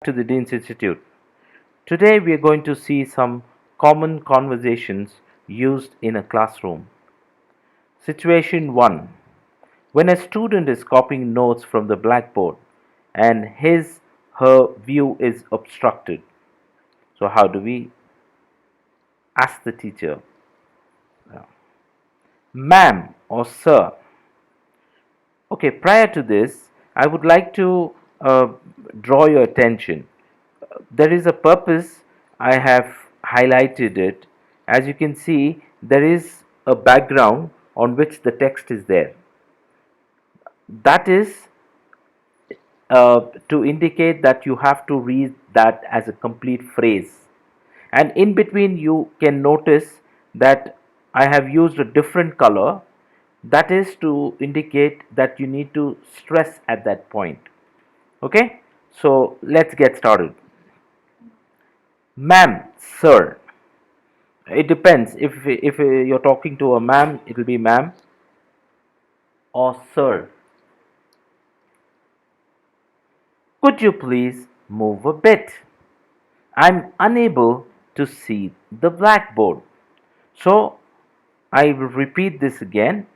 To the Dean's Institute. Today we are going to see some common conversations used in a classroom. Situation 1. When a student is copying notes from the blackboard and his/her view is obstructed. So how do we ask the teacher? Ma'am or sir. Okay, prior to this, I would like to draw your attention. There is a purpose. I have highlighted it. As you can see, there is a background on which the text is there. That is to indicate that you have to read that as a complete phrase. And in between, you can notice that I have used a different color. That is to indicate that you need to stress at that point. Okay, so let's get started. Ma'am, sir. It depends. If you're talking to a ma'am, it will be ma'am or sir. Could you please move a bit? I'm unable to see the blackboard. So I will repeat this again,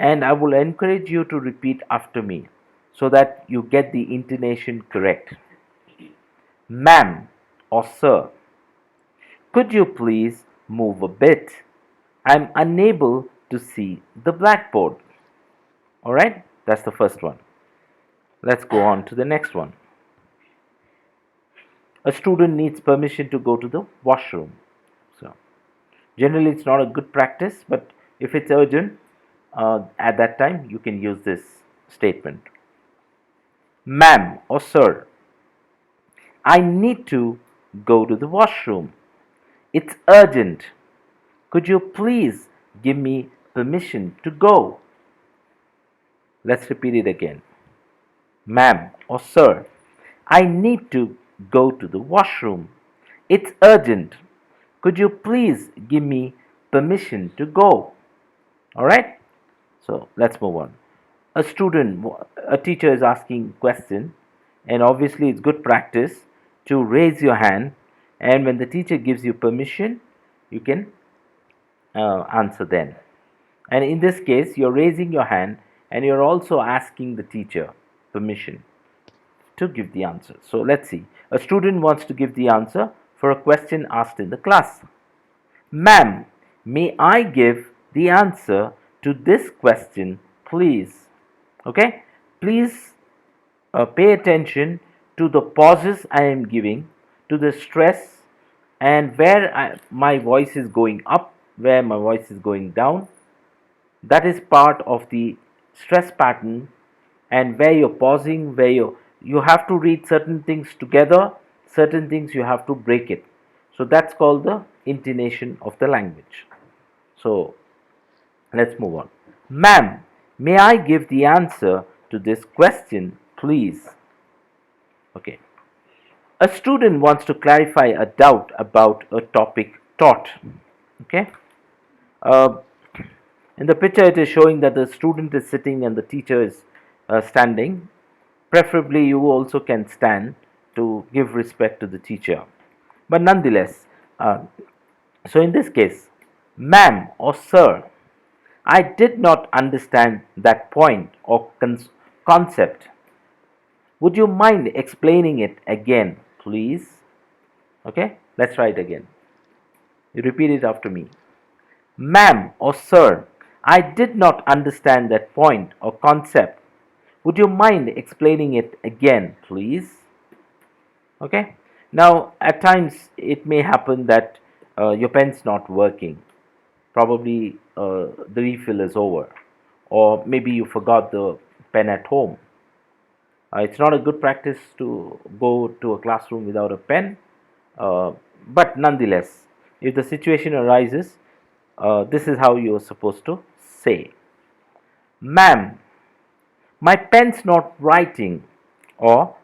and I will encourage you to repeat after me so that you get the intonation correct. Ma'am or sir, could you please move a bit? I'm unable to see the blackboard. Alright, that's the first one. Let's go on to the next one. A student needs permission to go to the washroom. So, generally, it's not a good practice, but if it's urgent, at that time you can use this statement. Ma'am or sir, I need to go to the washroom. It's urgent. Could you please give me permission to go? Let's repeat it again. Ma'am or sir, I need to go to the washroom. It's urgent. Could you please give me permission to go? Alright? So let's move on. A teacher is asking a question, and obviously it's good practice to raise your hand, and when the teacher gives you permission, you can answer then. And in this case, you're raising your hand and you're also asking the teacher permission to give the answer. So let's see. A student wants to give the answer for a question asked in the class. Ma'am, may I give the answer to this question, please? Okay, please pay attention to the pauses I am giving, to the stress, and where my voice is going up, where my voice is going down. That is part of the stress pattern, and where you're pausing, where you have to read certain things together, certain things you have to break it. So that's called the intonation of the language. So let's move on. Ma'am, may I give the answer to this question, please? Okay. A student wants to clarify a doubt about a topic taught. Okay. Uh, in the picture, it is showing that the student is sitting and the teacher is standing. Preferably, you also can stand to give respect to the teacher. But nonetheless, so in this case, ma'am or sir, I did not understand that point or concept. Would you mind explaining it again, please? Okay, let's try it again. You repeat it after me. Ma'am or sir, I did not understand that point or concept. Would you mind explaining it again, please? Okay. Now, at times it may happen that your pen's not working. Probably the refill is over, or maybe you forgot the pen at home. It's not a good practice to go to a classroom without a pen, but nonetheless, if the situation arises, this is how you are supposed to say. Ma'am, my pen's not writing, or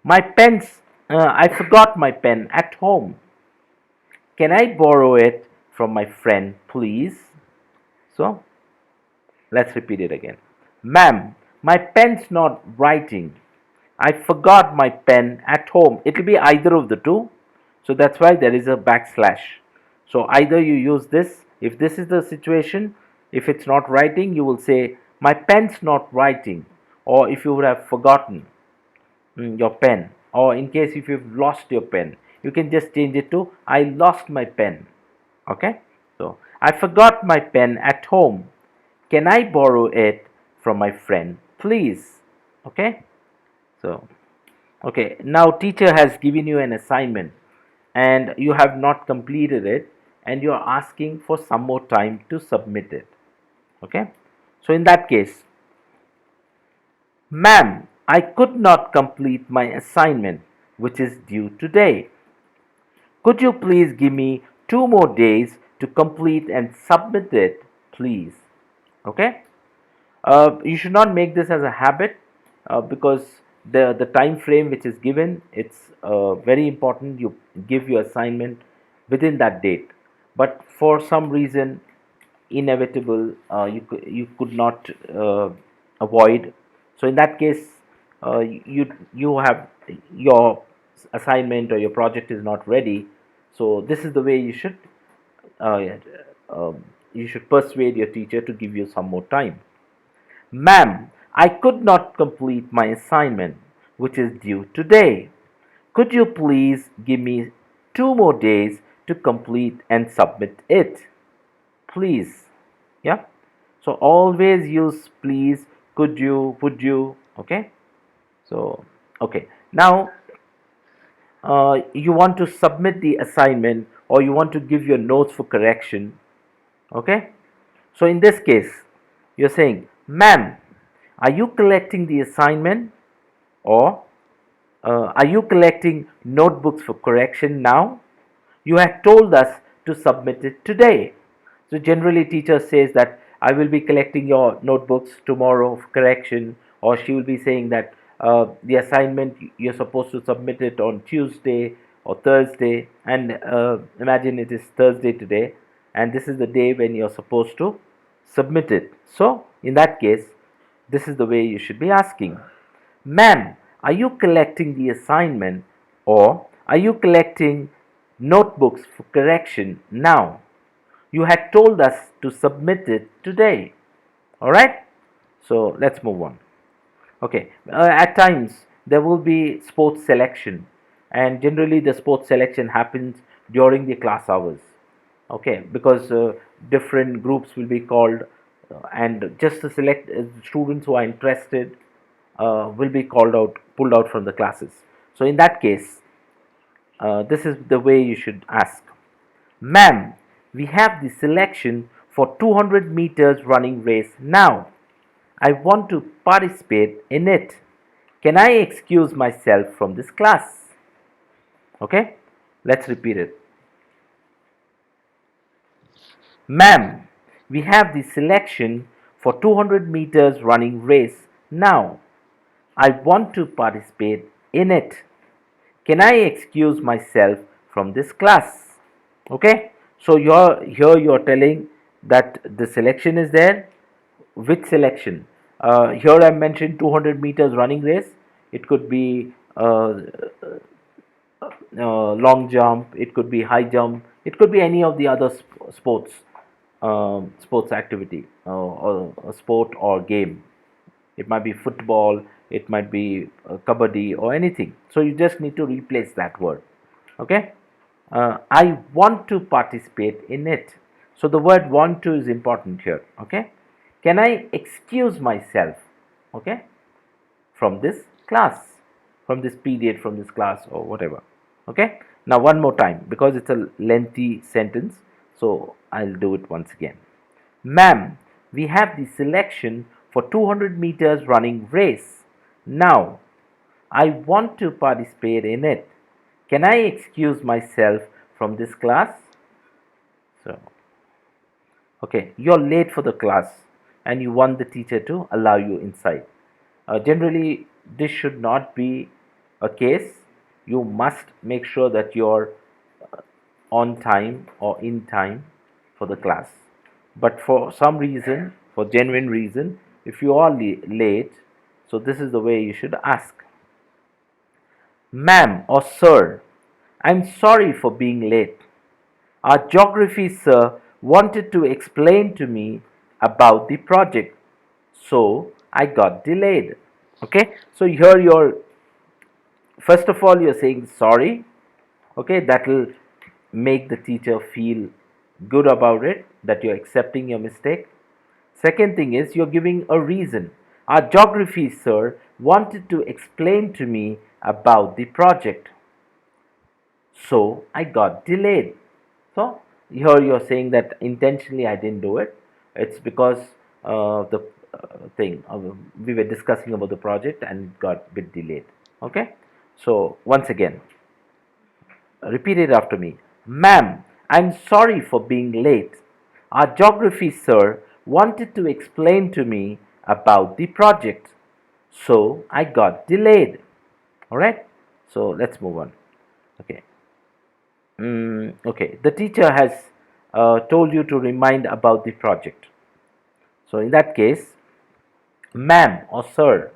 I forgot my pen at home. Can I borrow it from my friend, please? So, let's repeat it again. Ma'am, my pen's not writing. I forgot my pen at home. It will be either of the two. So that's why there is a backslash. So either you use this, if this is the situation, if it's not writing, you will say, my pen's not writing. Or if you would have forgotten your pen, or in case if you've lost your pen, you can just change it to, I lost my pen. Okay? So, I forgot my pen at home. Can I borrow it from my friend, please? Okay? So, okay, now teacher has given you an assignment and you have not completed it and you are asking for some more time to submit it. Okay? So in that case, ma'am, I could not complete my assignment which is due today. Could you please give me 2 more days to complete and submit it, please? Okay? You should not make this as a habit because the time frame which is given, it's very important you give your assignment within that date, but for some reason inevitable you could not avoid. So in that case, you have your assignment or your project is not ready. So this is the way uh, you should persuade your teacher to give you some more time. Ma'am, I could not complete my assignment, which is due today. Could you please give me 2 more days to complete and submit it? Please. Yeah. So always use please, could you, would you. Okay. So, okay. Now, you want to submit the assignment or you want to give your notes for correction. Okay. So in this case, you're saying, ma'am, are you collecting the assignment or are you collecting notebooks for correction now? You had told us to submit it today. So generally teacher says that I will be collecting your notebooks tomorrow for correction, or she will be saying that the assignment you're supposed to submit it on Tuesday or Thursday, and imagine it is Thursday today and this is the day when you're supposed to submit it. So in that case, this is the way you should be asking. Ma'am, are you collecting the assignment or are you collecting notebooks for correction now? You had told us to submit it today. Alright? So let's move on. Okay, at times there will be sports selection, and generally the sports selection happens during the class hours. Okay, because different groups will be called, and just to select students who are interested will be pulled out from the classes. So in that case, this is the way you should ask. Ma'am, we have the selection for 200 meters running race now. I want to participate in it. Can I excuse myself from this class? Okay, let's repeat it. Ma'am, we have the selection for 200 meters running race now. I want to participate in it. Can I excuse myself from this class? Okay, so you're telling that the selection is there. Which selection? Here I mentioned 200 meters running race. It could be long jump, it could be high jump, it could be any of the other sports activity, or a sport or game. It might be football, it might be kabaddi or anything. So you just need to replace that word. Okay. I want to participate in it. So the word want to is important here. Okay. Can I excuse myself? Okay, from this class, from this period, from this class, or whatever. Okay, now one more time because it's a lengthy sentence, so I'll do it once again. Ma'am, we have the selection for 200 meters running race now. I want to participate in it. Can I excuse myself from this class? So, okay, you're late for the class and you want the teacher to allow you inside. Generally, this should not be a case. You must make sure that you're on time or in time for the class. But for some reason, for genuine reason, if you are late, so this is the way you should ask. Ma'am or sir, I'm sorry for being late. Our geography sir wanted to explain to me about the project, so I got delayed. Okay, so here you're first of all you're saying sorry. Okay, that will make the teacher feel good about it, that you're accepting your mistake. Second thing is you're giving a reason. Our geography sir wanted to explain to me about the project, so I got delayed. So here you're saying that intentionally I didn't do it. It's because the thing we were discussing about the project and it got a bit delayed. Okay. So once again, repeat it after me. Ma'am, I'm sorry for being late. Our geography sir wanted to explain to me about the project, so I got delayed. All right. So let's move on. Okay. Okay, the teacher has told you to remind about the project. So in that case, ma'am or sir,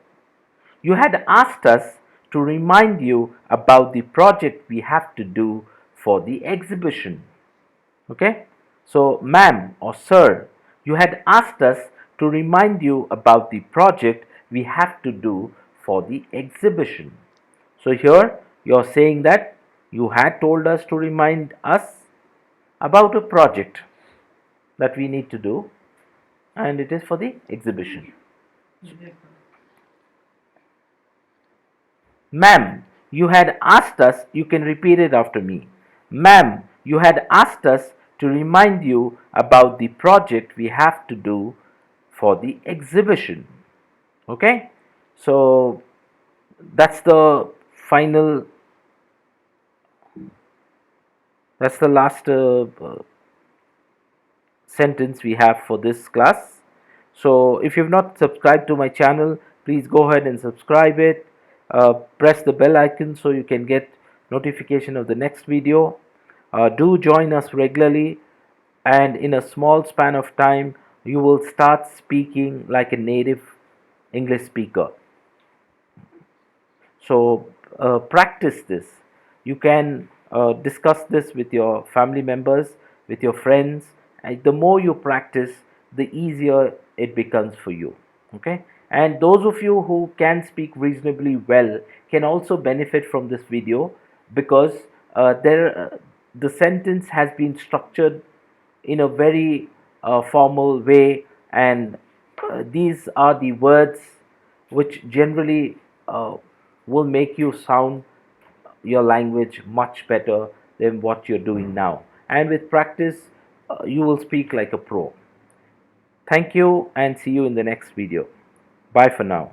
you had asked us to remind you about the project we have to do for the exhibition. Okay, so ma'am or sir, you had asked us to remind you about the project we have to do for the exhibition. So here you're saying that you had told us to remind us about a project that we need to do, and it is for the exhibition. Ma'am, you had asked us, you can repeat it after me. Ma'am, you had asked us to remind you about the project we have to do for the exhibition. Okay? So that's the final, that's the last sentence we have for this class. So if you've not subscribed to my channel, please go ahead and subscribe it. Press the bell icon so you can get notification of the next video. Do join us regularly, and in a small span of time you will start speaking like a native English speaker. So practice this. You can discuss this with your family members, with your friends, and the more you practice, the easier it becomes for you. Okay, and those of you who can speak reasonably well can also benefit from this video, because the sentence has been structured in a very formal way, and these are the words which generally will make you sound your language much better than what you're doing now. And with practice, you will speak like a pro. Thank you, and see you in the next video. Bye for now.